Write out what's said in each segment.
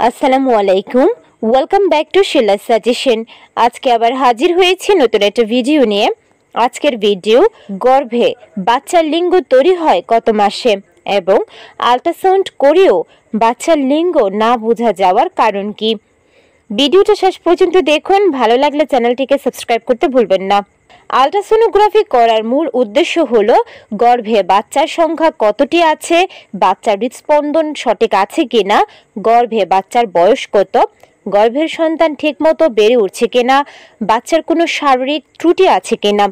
আসসালামু আলাইকুম, welcome back to Shila suggestion. আজকে আবার হাজির হয়েছি নতুন একটা ভিডিও নিয়ে। আজকের ভিডিও, গর্ভে বাচ্চার লিঙ্গ তৈরি হয় কত মাসে এবং আল্ট্রাসাউন্ড করেও বাচ্চার লিঙ্গ না বোঝা যাওয়ার কারণ কি। ভিডিওটা শেষ পর্যন্ত দেখুন, ভালো লাগলে চ্যানেলটিকে সাবস্ক্রাইব করতে ভুলবেন না। আল্ট্রাসোনোগ্রাফি করার মূল উদ্দেশ্য হলো গর্ভে বাচ্চার সংখ্যা কতটি আছে, বাচ্চার হৃদস্পন্দন সঠিক আছে কিনা, গর্ভে বাচ্চার বয়স কত, গর্ভের সন্তান ঠিকমতো বেড়ে উঠছে কিনা, বাচ্চার কোনো শারীরিক ত্রুটি আছে কিনা,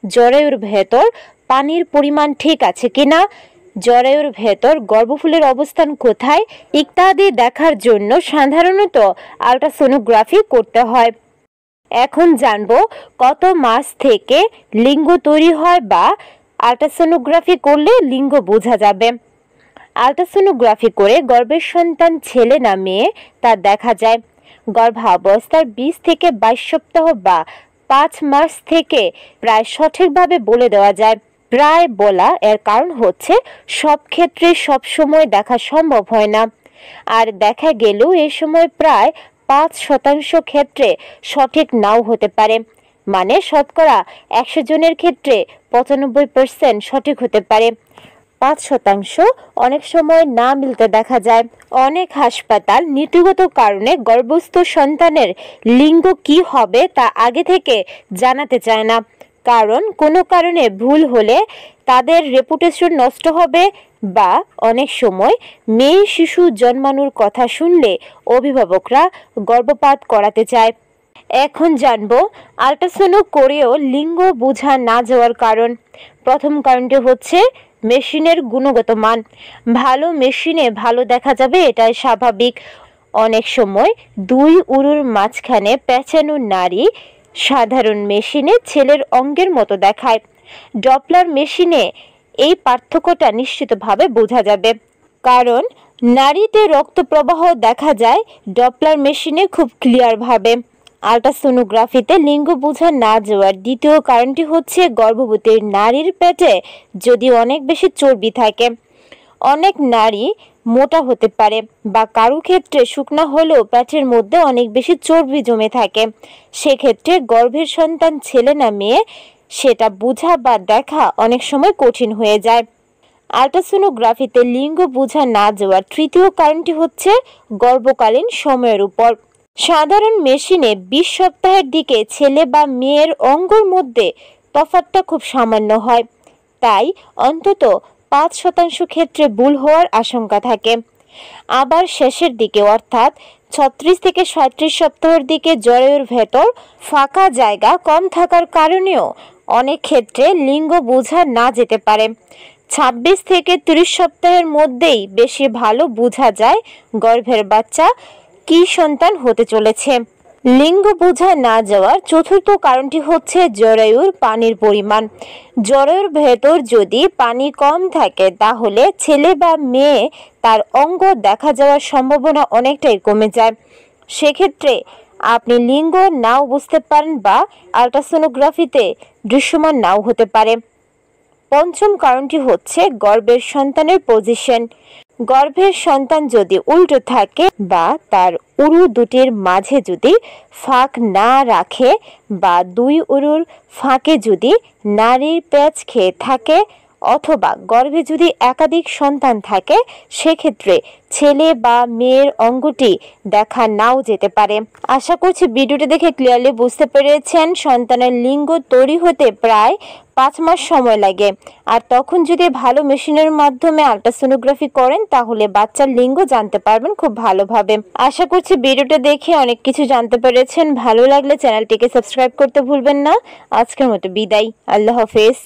জরায়ুর ভেতর পানির পরিমাণ ঠিক আছে কিনা, জরায়ুর ভেতর গর্ভফুলের অবস্থান কোথায় ইত্যাদি দেখার জন্য সাধারণত আল্ট্রাসোনোগ্রাফি করতে হয়। এখন জানবো কত মাস থেকে লিঙ্গ তৈরি হয় বা আল্ট্রাসোনোগ্রাফি করলে লিঙ্গ বোঝা যাবে। আল্ট্রাসোনোগ্রাফি করে গর্ভের সন্তান ছেলে না মেয়ে তা দেখা যায় গর্ভাবস্থার 20 থেকে 22 সপ্তাহ বা 5 মাস থেকে প্রায় সঠিকভাবে বলে দেওয়া যায়। প্রায় বলা এর কারণ হচ্ছে সব ক্ষেত্রে সব সময় দেখা সম্ভব হয় না, আর দেখা গেলেও এ সময় প্রায় 5% ক্ষেত্রে সঠিক নাও হতে পারে। মানে শতকরা 100 জনের ক্ষেত্রে 95% সঠিক হতে পারে, 5% অনেক সময় না মিলতে দেখা যায়। অনেক হাসপাতাল নীতিগত কারণে গর্ভস্থ সন্তানের লিঙ্গ কি হবে তা আগে থেকে জানাতে চায় না, কারণ কোনো কারণে ভুল হলে তাদের রেপুটেশন নষ্ট হবে বা অনেক সময় মেয়ে শিশু জন্মানোর কথা শুনলে অভিভাবকরা গর্ভপাত করাতে চায়। এখন জানবো আল্ট্রাসাউন্ড করেও লিঙ্গ বোঝা না যাওয়ার কারণ। প্রথম কারণটি হচ্ছে মেশিনের গুণগত মান। ভালো মেশিনে ভালো দেখা যাবে, এটাই স্বাভাবিক। অনেক সময় দুই উরুর মাঝখানে পেঁচানো নাড়ি সাধারণ মেশিনে ছেলের অঙ্গের মতো দেখায়। ডপলার মেশিনে এই পার্থক্যটা নিশ্চিতভাবে বোঝা যাবে, কারণ নাড়িতে রক্ত প্রবাহ দেখা যায় ডপলার মেশিনে খুব ক্লিয়ারভাবে। আল্ট্রাসোনোগ্রাফিতে লিঙ্গ বোঝা না যাওয়ার দ্বিতীয় কারণটি হচ্ছে গর্ভবতীর নারীর পেটে যদি অনেক বেশি চর্বি থাকে। অনেক নারী মোটা হতে পারে বা কারো ক্ষেত্রে শুকনা হলেও পেটের মধ্যে অনেক বেশি চর্বি জমে থাকে। সেক্ষেত্রে গর্ভের সন্তান ছেলে না মেয়ে সেটা বোঝা বা দেখা অনেক সময় কঠিন হয়ে যায়। আল্ট্রাসোনোগ্রাফিতে লিঙ্গ বোঝা না যাওয়ার তৃতীয় কারণটি হচ্ছে গর্ভকালীন সময়ের উপর। সাধারণ মেশিনে 20 সপ্তাহের দিকে ছেলে বা মেয়ের অঙ্গর মধ্যে তফাৎটা খুব সামান্য হয়, তাই অন্তত 5% ক্ষেত্রে ভুল হওয়ার আশঙ্কা থাকে। আবার শেষের দিকে অর্থাৎ 36 থেকে 37 সপ্তাহের দিকে জরায়ুর ভেতর ফাঁকা জায়গা কম থাকার কারণেও অনেক ক্ষেত্রে লিঙ্গ বোঝা না যেতে পারে। 26 থেকে 30 সপ্তাহের মধ্যেই বেশি ভালো বোঝা যায় গর্ভের বাচ্চা কি সন্তান হতে চলেছে। লিঙ্গ বোঝা না যাওয়ার চতুর্থ কারণটি হচ্ছে জরায়ুর পানির পরিমাণ। জরায়ুর ভেতর যদি পানি কম থাকে তাহলে ছেলে বা মেয়ে তার অঙ্গ দেখা যাওয়ার সম্ভাবনা অনেকটাই কমে যায়। সেক্ষেত্রে আপনি লিঙ্গ নাও বুঝতে পারেন বা আল্ট্রাসোনোগ্রাফিতে দৃশ্যমান নাও হতে পারে। পঞ্চম কারণটি হচ্ছে গর্ভের সন্তানের পজিশন। গর্ভের সন্তান যদি উল্টো থাকে বা তার উরু দুটির মাঝে যদি ফাঁক না রাখে বা দুই উরুর ফাঁকে যদি নাড়ির পেঁচ খেয়ে থাকে অথবা গর্ভে যদি একাধিক সন্তান থাকে, সেক্ষেত্রে ছেলে বা মেয়ের অঙ্গটি দেখা নাও যেতে পারে। আশা করছি ভিডিওটি দেখে ক্লিয়ারলি বুঝতে পেরেছেন। সন্তানের লিঙ্গ তৈরি হতে প্রায় 5 মাস সময় লাগে, আর তখন যদি ভালো মেশিনের মাধ্যমে আল্ট্রাসোনোগ্রাফি করেন তাহলে বাচ্চার লিঙ্গ জানতে পারবেন খুব ভালোভাবে। আশা করছি ভিডিওটা দেখে অনেক কিছু জানতে পেরেছেন। ভালো লাগলে চ্যানেলটিকে সাবস্ক্রাইব করতে ভুলবেন না। আজকের মতো বিদায়, আল্লাহ হাফেজ।